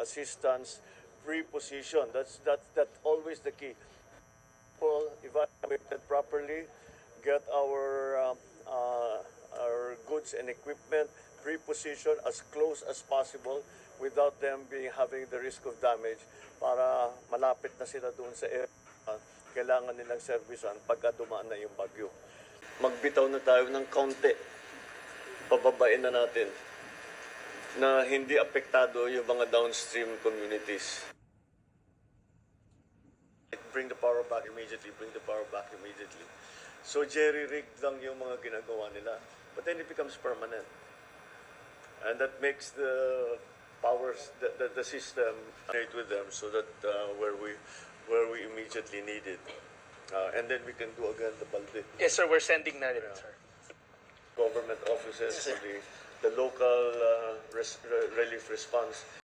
assistance pre-position. That's always the key. People evaluated properly, get our goods and equipment pre-positioned as close as possible without them having the risk of damage para malapit na sila doon sa area kailangan nilang servisan pagka dumaan na yung bagyo. Magbitaw na tayo ng kaunti. Pababain na natin na hindi apektado yung mga downstream communities. Bring the power back immediately, bring the power back immediately. So jerry-rigged lang yung mga ginagawa nila. But then it becomes permanent. And that makes the powers, the system with them so that where we immediately need it. And then we can do again the balde. Yes, sir. We're sending na rin, sir. Government offices, the local relief response